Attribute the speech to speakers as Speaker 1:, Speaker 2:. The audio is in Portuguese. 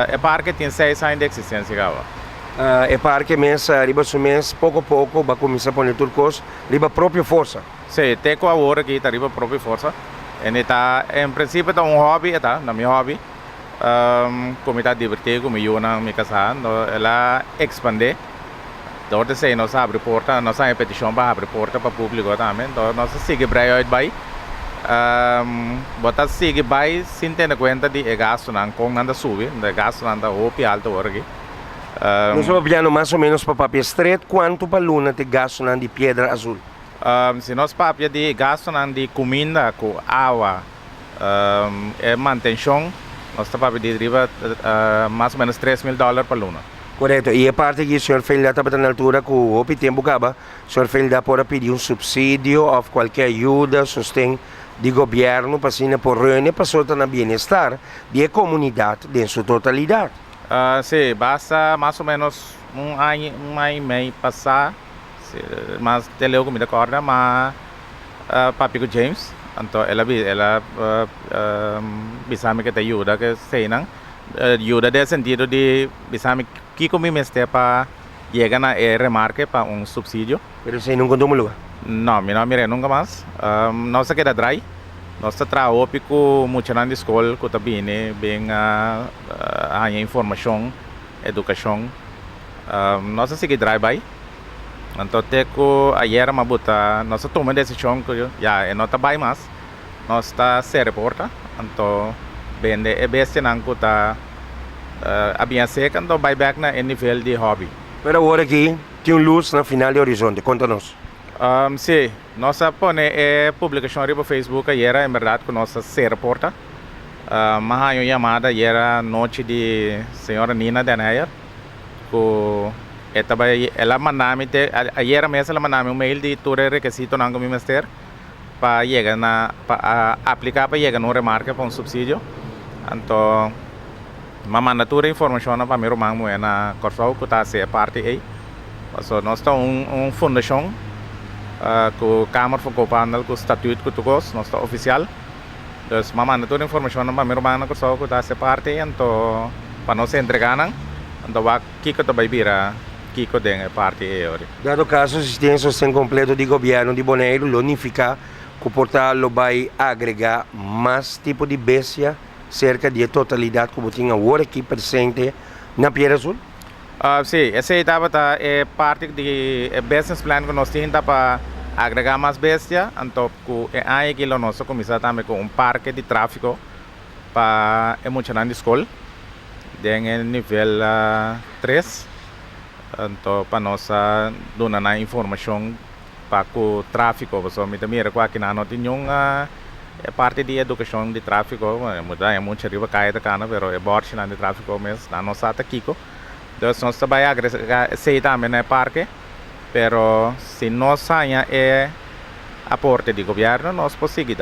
Speaker 1: É parque tem 6 anos de existência agora.
Speaker 2: É parque mês, riba su mês, pouco a pouco, vai começar a pôr turcos, riba própria força.
Speaker 1: Sim, tem com a hora aqui, tá riba própria força. E tá, em princípio, tá hobby, tá, na minha hobby. Como está divertido, como eu na minha casa, ela expande. Então, nós abre porta, nós temos petição para abrir porta para o público também. Então, nós seguimos para aí, vai. Botar sigue vai sem ter conta de gasto não com nada sube, de gasto nada roupa alto aqui.
Speaker 2: Nós vamos olhando mais ou menos para papel estreito, quanto para luna de gasto não de pedra azul?
Speaker 1: Se nós papel de gasto não de comida, com água, manutenção, nós está papel de riba mais ou menos $3,000 por luna.
Speaker 2: Correto. E a parte que o senhor fez está na altura que o tempo acaba, o senhor fez para pedir um subsídio ou qualquer ajuda, sustento de governo para assim por reunir para soltar na bem-estar da comunidade em sua totalidade.
Speaker 1: Sim, basta mais ou menos um ano e meio passar, mas teleu comida corda, mas papico James, então ela bisa me que te ajuda que sei não, ajuda de sentido de bisa me que comi mestre para chegar na remarque para um subsídio.
Speaker 2: Pero sei não contou lugar.
Speaker 1: Não, não mirei nunca mais. Nós queda dry. Nós trabalhamos com muito na escola, que também bem a informação, educação. Nós seguimos dry by. Então, até que ayer uma buta, nós tomamos decisão que já não está bem mais. Nós está se reporta. Então, bem é best não que está a bem seca, então vai back na nível de hobby.
Speaker 2: Pero agora aqui tem luz na final de horizonte. Conta-nos.
Speaker 1: Sim, nossa põe publicação no Facebook e era em verdade que nossa se reporta. Mas a chamada era noite de senhora Nina Denayer, que ela mandou-me, ayer mesmo ela mandou-me um mail de todo requisito não como ministério para chegar para aplicar para chegar no remarque para um subsídio. Então, manda toda a informação para meu irmão na Corsol que está a ser parte aí. So, nós temos fundação com a Câmara de Copandal, com o estatuto que tu gosta, nós estamos oficial. Então, manda toda a informação para meu irmão na Corsol que está a ser parte, então, para nós entregar, então, aqui que tu vai vir aqui que tem parte aí.
Speaker 2: Dado caso, assistência sem completo de governo de Bonaire, unificar, que o portal vai agregar mais tipo de bestia cerca de totalidade como tinha agora aqui presente na Piedra Azul?
Speaker 1: Sim, essa etapa é parte do business plan que nós temos para agregar mais bestia, então aí que nós começamos também com um parque de tráfego para emocionar a escola, em nível 3, então para nós dar informação para o tráfego, porque me também recuar que não tem nenhuma parte de educação de tráfego, é muito arriba cair da cana, mas é bordo de tráfego mesmo, na nossa aqui. Então, nós também aceitamos no parque, mas se nós saímos aporte do governo, nós podemos seguir.